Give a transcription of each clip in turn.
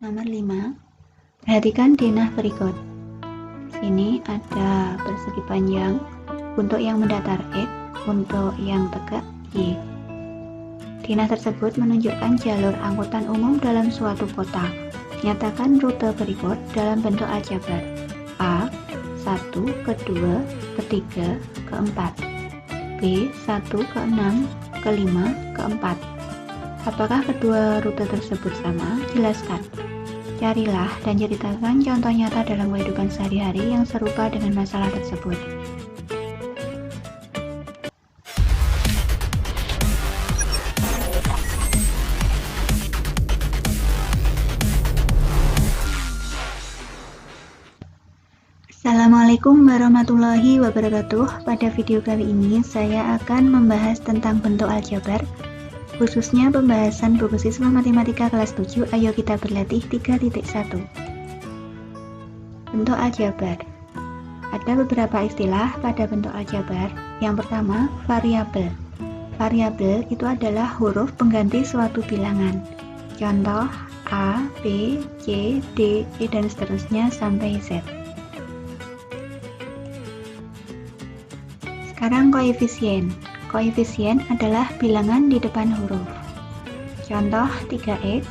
Nomor 5. Perhatikan denah berikut. Di sini ada persegi panjang, untuk yang mendatar X, untuk yang tegak Y. Denah tersebut menunjukkan jalur angkutan umum dalam suatu kota. Nyatakan rute berikut dalam bentuk aljabar. A. 1, ke-2, ke-3, ke-4. B. 1, ke-6, ke-5, ke-4. Apakah kedua rute tersebut sama? Jelaskan. Carilah dan ceritakan contoh nyata dalam kehidupan sehari-hari yang serupa dengan masalah tersebut. Assalamualaikum warahmatullahi wabarakatuh. Pada video kali ini saya akan membahas tentang bentuk aljabar, khususnya pembahasan buku siswa matematika kelas 7. Ayo kita berlatih 3.1. Bentuk aljabar. Ada beberapa istilah pada bentuk aljabar. Yang pertama, variabel. Variabel itu adalah huruf pengganti suatu bilangan. Contoh A, B, C, D, E, dan seterusnya sampai Z. Sekarang koefisien. Koefisien adalah bilangan di depan huruf. Contoh 3x.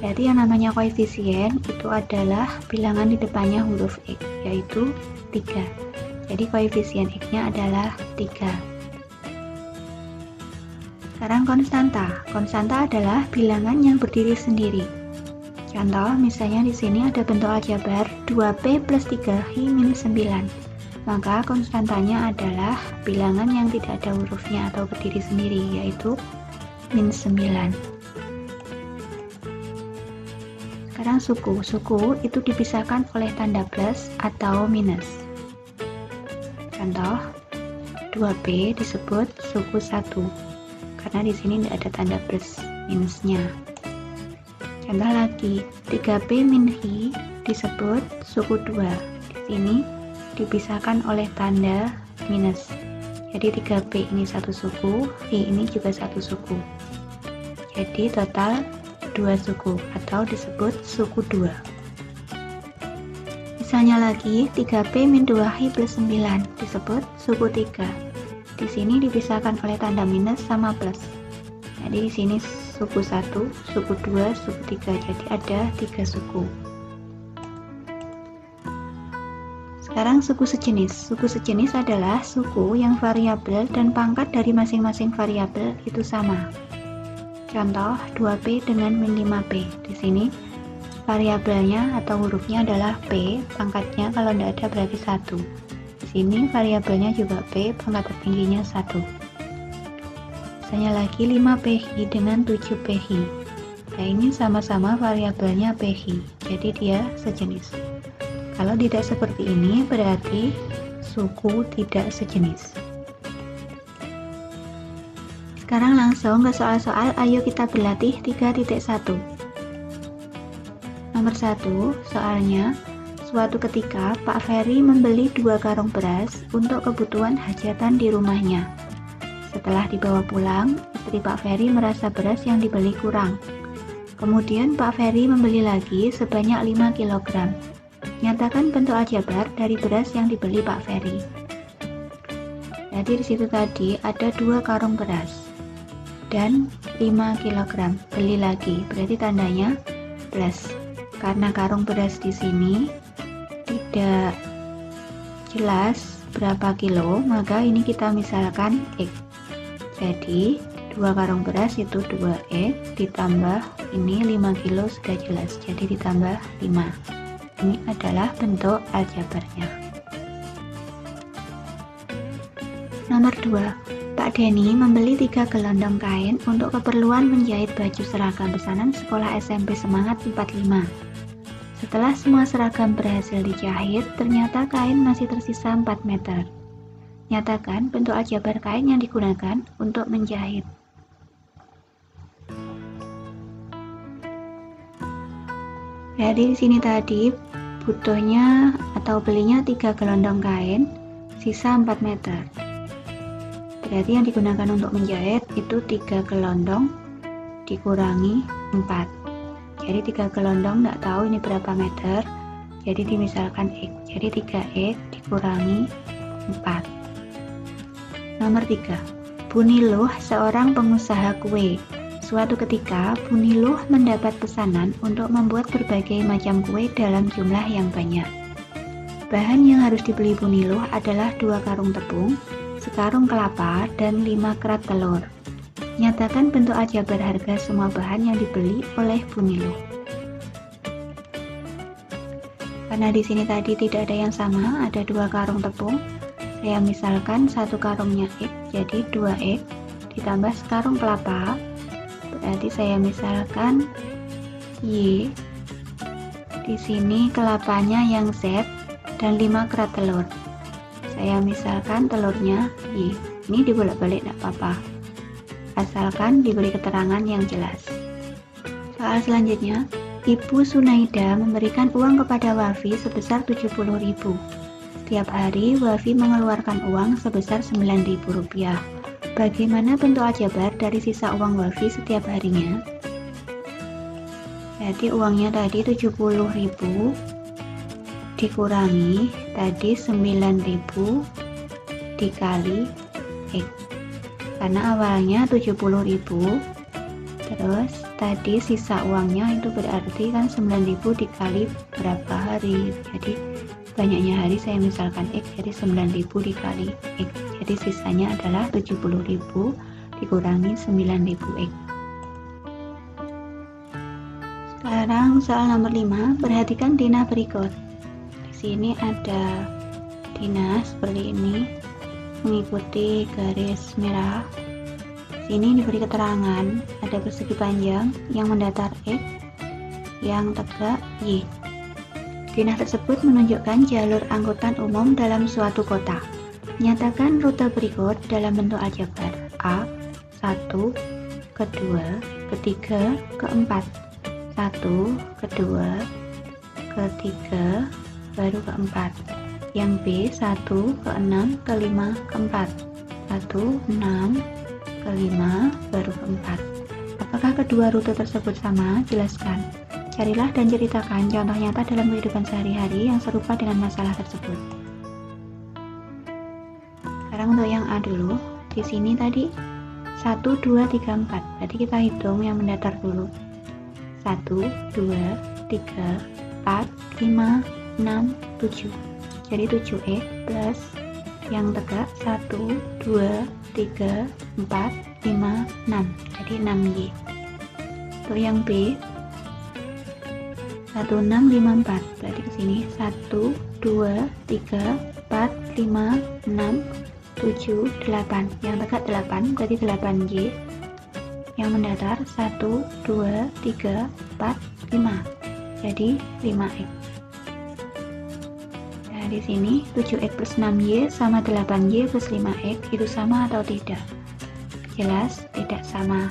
Berarti yang namanya koefisien itu adalah bilangan di depannya huruf x, yaitu 3. Jadi koefisien x-nya adalah 3. Sekarang konstanta. Konstanta adalah bilangan yang berdiri sendiri. Contoh misalnya di sini ada bentuk aljabar 2p plus 3hi minus 9. Maka konstantanya adalah bilangan yang tidak ada hurufnya atau berdiri sendiri, yaitu minus 9. Sekarang suku. Suku itu dipisahkan oleh tanda plus atau minus. Contoh 2p disebut suku 1 karena di sini tidak ada tanda plus minusnya. Contoh lagi 3p min hi disebut suku 2. Di sini dipisahkan oleh tanda minus. Jadi 3p ini satu suku, hi ini juga satu suku. Jadi total 2 suku atau disebut suku 2. Misalnya lagi 3p min 2hi plus 9 disebut suku 3. Di sini dipisahkan oleh tanda minus sama plus. Jadi di sini suku 1, suku 2, suku 3. Jadi ada 3 suku. Sekarang suku sejenis. Suku sejenis adalah suku yang variabel dan pangkat dari masing-masing variabel itu sama. Contoh 2p dengan min 5p. Di sini variabelnya atau hurufnya adalah p, pangkatnya kalau tidak ada berarti 1. Di sini variabelnya juga p, pangkat tertingginya 1. Misalnya lagi 5phi dengan 7phi. Nah ini sama-sama variabelnya phi, jadi dia sejenis. Kalau tidak seperti ini berarti suku tidak sejenis. Sekarang langsung ke soal-soal, ayo kita berlatih 3.1. Nomor 1, soalnya, suatu ketika Pak Ferry membeli 2 karung beras untuk kebutuhan hajatan di rumahnya. Setelah dibawa pulang, istri Pak Ferry merasa beras yang dibeli kurang. Kemudian Pak Ferry membeli lagi sebanyak 5 kg. Nyatakan bentuk aljabar dari beras yang dibeli Pak Ferry. Jadi di situ tadi ada 2 karung beras dan 5 kg. Beli lagi, berarti tandanya plus. Karena karung beras di sini tidak jelas berapa kilo, maka ini kita misalkan X. Jadi 2 karung beras itu 2X ditambah ini 5 kilo sudah jelas. Jadi ditambah 5. Ini adalah bentuk aljabarnya. Nomor 2. Pak Denny membeli 3 gelondong kain untuk keperluan menjahit baju seragam pesanan sekolah SMP Semangat 45. Setelah semua seragam berhasil dijahit, ternyata kain masih tersisa 4 meter. Nyatakan bentuk aljabar kain yang digunakan untuk menjahit. Jadi di sini tadi butuhnya atau belinya 3 gelondong kain, sisa 4 meter. Berarti yang digunakan untuk menjahit itu 3 gelondong dikurangi 4. Jadi 3 gelondong nggak tahu ini berapa meter, jadi dimisalkan X. Jadi 3X dikurangi 4. Nomor 3. Bu Niluh seorang pengusaha kue. Suatu ketika, Bu Niluh mendapat pesanan untuk membuat berbagai macam kue dalam jumlah yang banyak. Bahan yang harus dibeli Bu Niluh adalah 2 karung tepung, sekarung kelapa, dan 5 kerat telur. Nyatakan bentuk aljabar harga semua bahan yang dibeli oleh Bu Niluh. Karena di sini tadi tidak ada yang sama, ada 2 karung tepung. Saya misalkan 1 karungnya X, jadi 2X ditambah sekarung kelapa. Berarti saya misalkan Y. Di sini kelapanya yang Z dan 5 kerat telur. Saya misalkan telurnya Y. Ini dibolak-balik tidak apa-apa, asalkan diberi keterangan yang jelas. Soal selanjutnya, Ibu Sunaida memberikan uang kepada Wafi sebesar 70.000. Setiap hari Wafi mengeluarkan uang sebesar Rp9.000. Bagaimana bentuk aljabar dari sisa uang Wafi setiap harinya? Jadi uangnya tadi 70.000 dikurangi tadi 9.000 dikali X. Karena awalnya 70.000, terus tadi sisa uangnya itu berarti kan 9.000 dikali berapa hari. Jadi banyaknya hari saya misalkan X, jadi 9.000 dikali X. Jadi sisanya adalah 70.000 dikurangi 9.000 X. Sekarang soal nomor 5, perhatikan Dina berikut. Di sini ada Dina seperti ini, mengikuti garis merah. Di sini diberi keterangan, ada persegi panjang yang mendatar X, yang tegak Y. Dina tersebut menunjukkan jalur angkutan umum dalam suatu kota. Nyatakan rute berikut dalam bentuk aljabar. A. 1, kedua, ketiga, keempat. 1, kedua, ketiga, baru keempat. Yang B. 1, ke-6, ke-5, ke-4. 1, 6, ke-5, baru ke-4. Apakah kedua rute tersebut sama? Jelaskan. Carilah dan ceritakan contoh nyata dalam kehidupan sehari-hari yang serupa dengan masalah tersebut. Sekarang untuk yang A dulu. Di sini tadi 1, 2, 3, 4. Berarti kita hitung yang mendatar dulu. 1, 2, 3, 4, 5, 6, 7. Jadi 7X plus yang tegak 1, 2, 3, 4, 5, 6. Jadi 6Y. Untuk yang B 1, 6, 5, 4. Berarti ke sini 1, 2, 3, 4, 5, 6, 7, 8. Yang tegak 8, berarti 8Y. Yang mendatar 1, 2, 3, 4, 5. Jadi 5X. Nah, di sini 7X plus 6Y sama 8Y plus 5X itu sama atau tidak? Jelas tidak sama.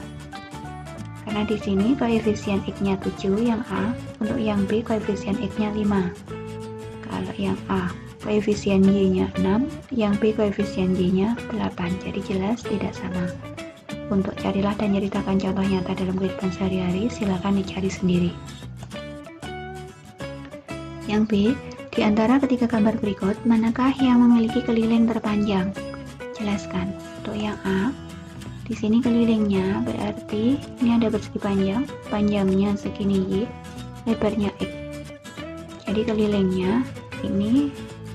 Karena di sini koefisien X-nya 7 yang A, untuk yang B koefisien X-nya 5. Kalau yang A koefisien Y-nya 6, yang B koefisien Y-nya 8. Jadi jelas tidak sama. Untuk carilah dan ceritakan contoh nyata dalam kehidupan sehari-hari, silakan dicari sendiri. Yang B, di antara ketiga gambar berikut, manakah yang memiliki keliling terpanjang? Jelaskan. Untuk yang A, di sini kelilingnya berarti ini ada persegi panjang, panjangnya segini Y, lebarnya X. Jadi kelilingnya ini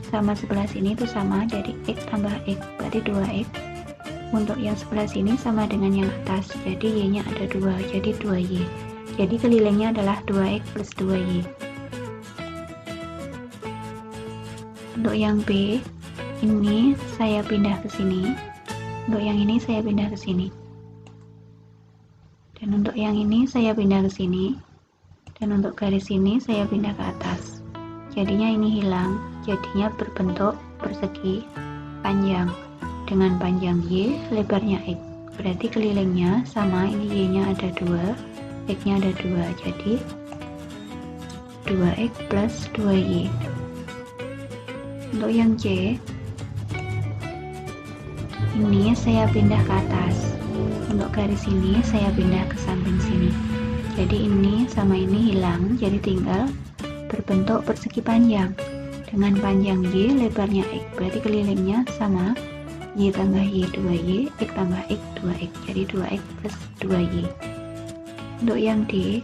sama sebelah sini itu sama, jadi X tambah X berarti 2X. Untuk yang sebelah sini sama dengan yang atas, jadi Y-nya ada 2, jadi 2Y. Jadi kelilingnya adalah 2X plus 2Y. Untuk yang B, ini saya pindah ke sini. Untuk yang ini saya pindah ke sini. Dan untuk yang ini saya pindah ke sini. Dan untuk garis ini saya pindah ke atas. Jadinya ini hilang, jadinya berbentuk persegi panjang dengan panjang Y, lebarnya X. Berarti kelilingnya sama, ini Y-nya ada 2, X-nya ada 2. Jadi 2X plus 2Y. Untuk yang C, ini saya pindah ke atas. Untuk garis ini saya pindah ke samping sini. Jadi ini sama ini hilang, jadi tinggal berbentuk persegi panjang dengan panjang Y, lebarnya X. Berarti kelilingnya sama, Y tambah Y 2Y, X tambah X 2X, jadi 2X plus 2Y. Untuk yang D,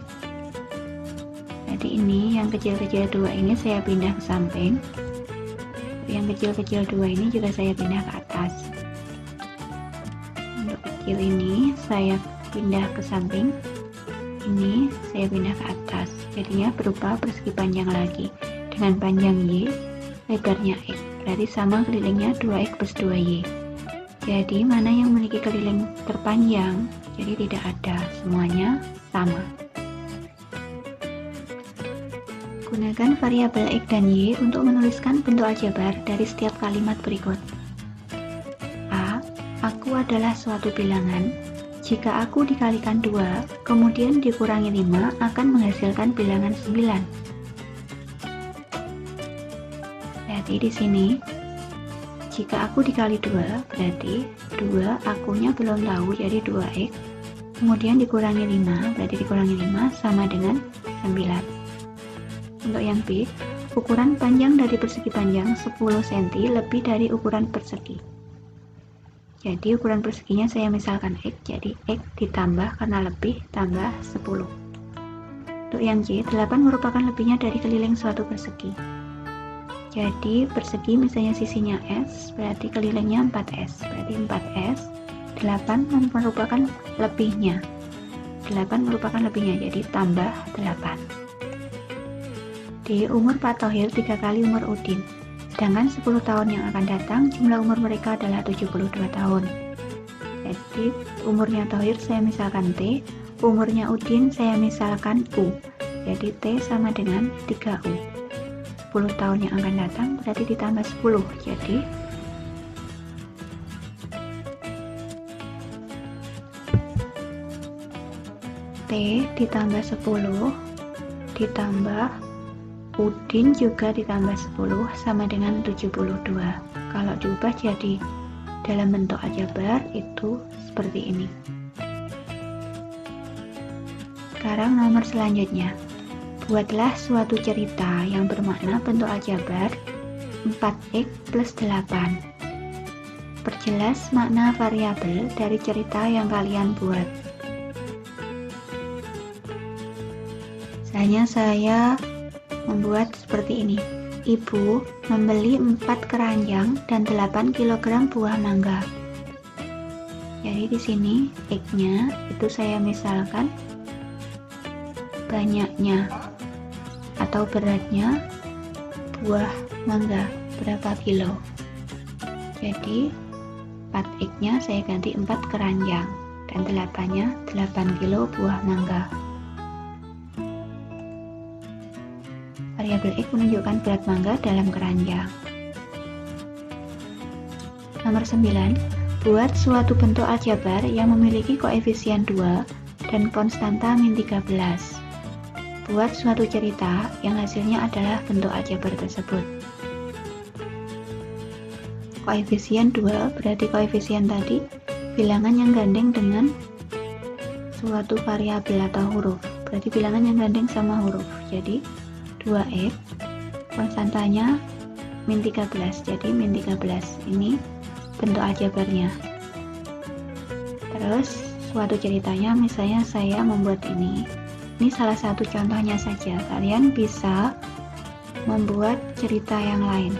jadi ini yang kecil-kecil 2 ini saya pindah ke samping, yang kecil-kecil 2 ini juga saya pindah ke atas. Untuk kecil ini saya pindah ke samping, ini saya pindah ke atas, jadinya berupa persegi panjang lagi dengan panjang Y, lebarnya X. Berarti sama kelilingnya 2X plus 2Y. Jadi mana yang memiliki keliling terpanjang? Jadi tidak ada, semuanya sama. Gunakan variabel X dan Y untuk menuliskan bentuk aljabar dari setiap kalimat berikut. A. Aku adalah suatu bilangan. Jika aku dikalikan 2, kemudian dikurangi 5 akan menghasilkan bilangan 9. Berarti di sini, jika aku dikali 2, berarti 2 akunya belum tahu, jadi 2X. Kemudian dikurangi 5, berarti dikurangi 5 sama dengan 9. Untuk yang B, ukuran panjang dari persegi panjang 10 cm lebih dari ukuran persegi. Jadi ukuran perseginya saya misalkan X, jadi X ditambah karena lebih tambah 10. Untuk yang J, 8 merupakan lebihnya dari keliling suatu persegi. Jadi persegi misalnya sisinya S, berarti kelilingnya 4S, berarti 4S. 8 merupakan lebihnya. 8 merupakan lebihnya, jadi tambah 8. D. Umur Pak Thohir 3 kali umur Udin. Sedangkan 10 tahun yang akan datang, jumlah umur mereka adalah 72 tahun. Jadi umurnya Thohir saya misalkan T, umurnya Udin saya misalkan U. Jadi T sama dengan 3U. 10 tahun yang akan datang berarti ditambah 10. Jadi T ditambah 10 ditambah Udin juga ditambah 10 sama dengan 72. Kalau diubah jadi dalam bentuk aljabar itu seperti ini. Sekarang nomor selanjutnya. Buatlah suatu cerita yang bermakna bentuk aljabar 4X plus 8. Perjelas makna variabel dari cerita yang kalian buat. Misalnya saya membuat seperti ini. Ibu membeli 4 keranjang dan 8 kg buah mangga. Jadi di sini X-nya itu saya misalkan banyaknya atau beratnya buah mangga berapa kilo. Jadi 4X-nya saya ganti 4 keranjang dan 8-nya 8 kilo buah mangga. Variabel X menunjukkan berat mangga dalam keranjang. Nomor 9. Buat suatu bentuk aljabar yang memiliki koefisien 2 dan konstanta min 13. Buat suatu cerita yang hasilnya adalah bentuk aljabar tersebut. Koefisien 2 berarti koefisien tadi bilangan yang gandeng dengan suatu variabel atau huruf. Berarti bilangan yang gandeng sama huruf. Jadi 2X, konstantanya min 13, jadi min 13. Ini bentuk aljabarnya. Terus suatu ceritanya, misalnya saya membuat ini salah satu contohnya saja. Kalian bisa membuat cerita yang lain.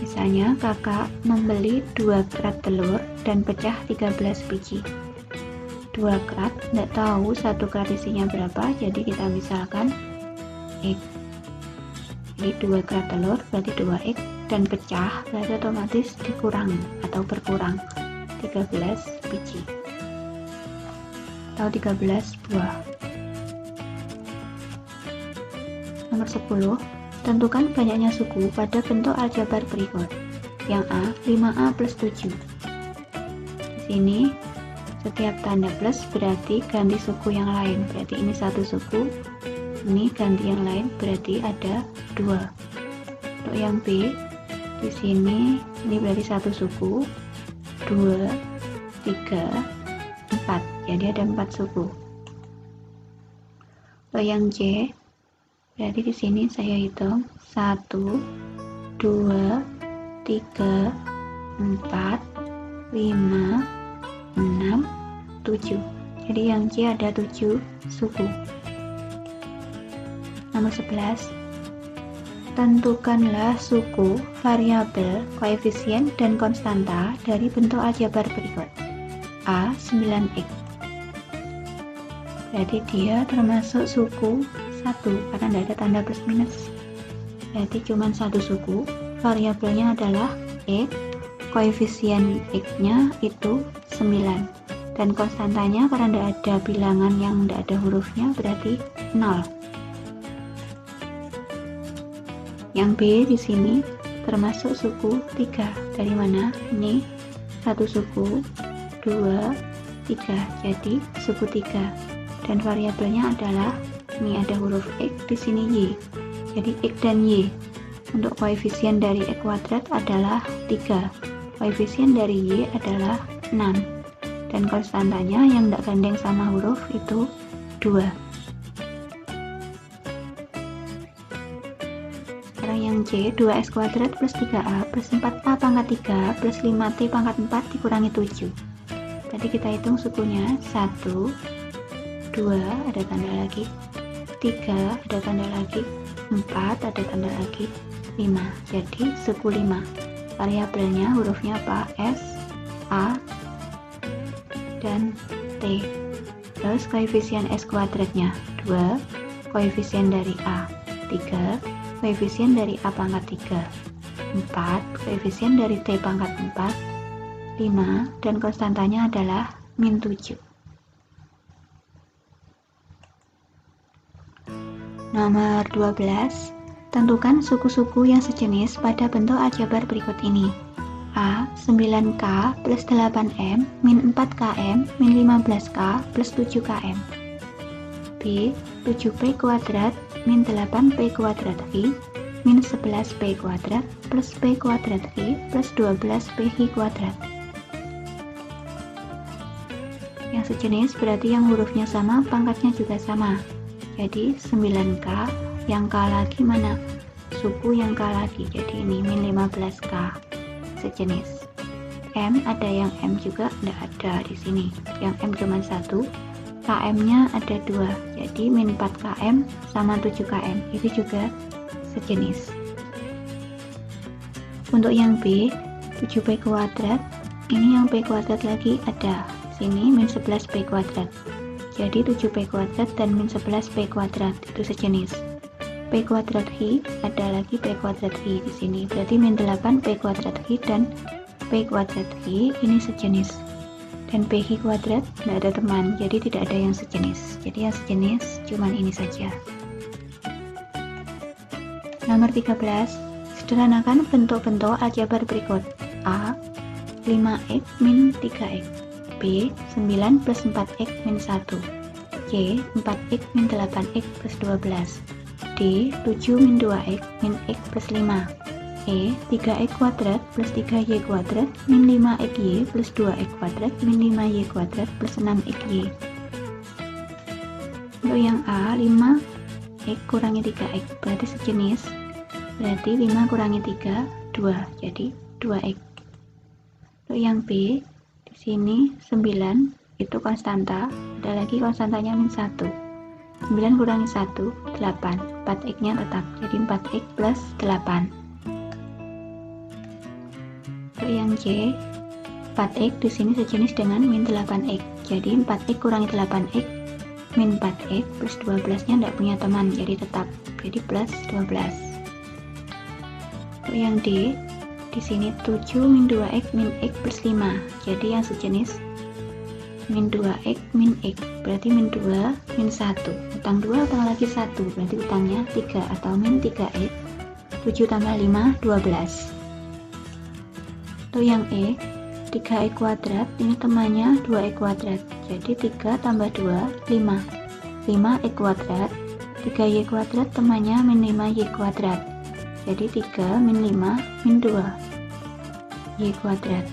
Misalnya kakak membeli 2 kerat telur dan pecah 13 biji. 2 kerat, tidak tahu satu kerat isinya berapa, jadi kita misalkan X. Jadi 2 kerat telur berarti 2X, dan pecah berarti otomatis dikurangi atau berkurang 13 biji atau 13 buah. Nomor 10. Tentukan banyaknya suku pada bentuk aljabar berikut. Yang A, 5A plus 7. Di sini setiap tanda plus berarti ganti suku yang lain. Berarti ini satu suku, ini ganti yang lain, berarti ada 2. Untuk yang B, di sini ini berarti satu suku, 2, 3, 4. Jadi ada 4 suku. Untuk yang J, berarti di sini saya hitung 1, 2, 3, 4, 5, 6, 7. Jadi yang J ada 7 suku. Nomor 11. Tentukanlah suku, variabel, koefisien, dan konstanta dari bentuk aljabar berikut. A. 9X. Berarti dia termasuk suku 1 karena tidak ada tanda plus minus. Berarti cuma satu suku. Variabelnya adalah X, koefisien X-nya itu 9. Dan konstantanya karena tidak ada bilangan yang tidak ada hurufnya berarti 0. Yang B di sini termasuk suku 3. Dari mana? Ini satu suku, 2, 3. Jadi suku 3. Dan variabelnya adalah ini ada huruf X, di sini Y. Jadi X dan Y. Untuk koefisien dari X kuadrat adalah 3. Koefisien dari Y adalah 6. Dan konstantanya yang tidak gandeng sama huruf itu 2. Sekarang yang C, 2x kuadrat plus 3a plus 4a pangkat 3 plus 5t pangkat 4 dikurangi 7. Berarti kita hitung sukunya 1, 2, ada tanda lagi, 3, ada tanda lagi, 4, ada tanda lagi, 5. Jadi suku 5. Variabelnya hurufnya apa? S, A, dan T. Terus koefisien S kuadratnya 2, koefisien dari A 3, koefisien dari A pangkat 3 4, koefisien dari T pangkat 4 5, dan konstantanya adalah min 7. Nomor 12. Tentukan suku-suku yang sejenis pada bentuk aljabar berikut ini. A. 9K plus 8M min 4KM min 15K plus 7KM. B. 7P kuadrat min 8P kuadrat I min 11P kuadrat plus P kuadrat I plus 12PI kuadrat. Yang sejenis berarti yang hurufnya sama, pangkatnya juga sama. Jadi 9K, yang K lagi mana? Suku yang K lagi, jadi ini min 15K. Sejenis. M ada yang M juga tidak ada di sini. Yang M cuma 1. KM-nya ada 2. Jadi min 4 KM sama 7 KM. Itu juga sejenis. Untuk yang B, 7P kuadrat. Ini yang P kuadrat lagi ada. Sini min 11P kuadrat. Jadi 7P kuadrat dan min 11P kuadrat itu sejenis. P kuadrat I ada lagi P kuadrat I di sini. Berarti min 8 P kuadrat I dan P kuadrat I ini sejenis. Dan PI kuadrat tidak ada teman, jadi tidak ada yang sejenis. Jadi yang sejenis cuman ini saja. Nomor 13. Sederhanakan bentuk-bentuk aljabar berikut. A. 5x min 3x. B. 9 plus 4x min 1. C. 4x min 8x plus 12. D. 7 min 2x min x plus 5. E. 3x kuadrat plus 3y kuadrat min 5xy plus 2x kuadrat min 5y kuadrat plus 6xy. Untuk yang A, 5x kurangi 3x berarti sejenis. Berarti 5 kurangi 3, 2. Jadi 2x. Untuk yang B, di sini 9 itu konstanta, ada lagi konstantanya min 1. 9 kurangi 1, 8. 4x-nya tetap, jadi 4x plus 8. Untuk yang C, 4x di sini sejenis dengan min 8x. Jadi 4x kurangi 8x min 4x plus 12-nya tidak punya teman, jadi tetap. Jadi plus 12. Untuk yang D, di sini 7 min 2x min x plus 5. Jadi yang sejenis min 2x min x, berarti min 2 min 1. Utang 2 utang lagi 1, berarti utangnya 3 atau min 3x. 7 tambah 5, 12. Untuk yang E, 3x kuadrat, ini temannya 2x kuadrat. Jadi 3 tambah 2, 5. 5x kuadrat, 3y kuadrat temannya min 5y kuadrat. Jadi 3 min 5 min 2 y kuadrat.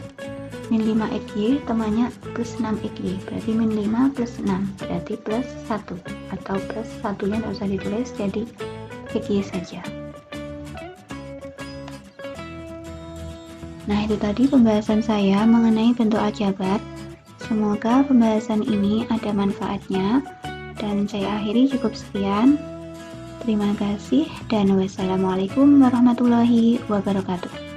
Min 5xy temannya plus 6xy, berarti min 5 plus 6, berarti plus 1. atau plus satunya tidak usah ditulis, jadi klik yes saja. Nah, itu tadi pembahasan saya mengenai bentuk aljabar. Semoga pembahasan ini ada manfaatnya, dan saya akhiri cukup sekian. Terima kasih dan wassalamualaikum warahmatullahi wabarakatuh.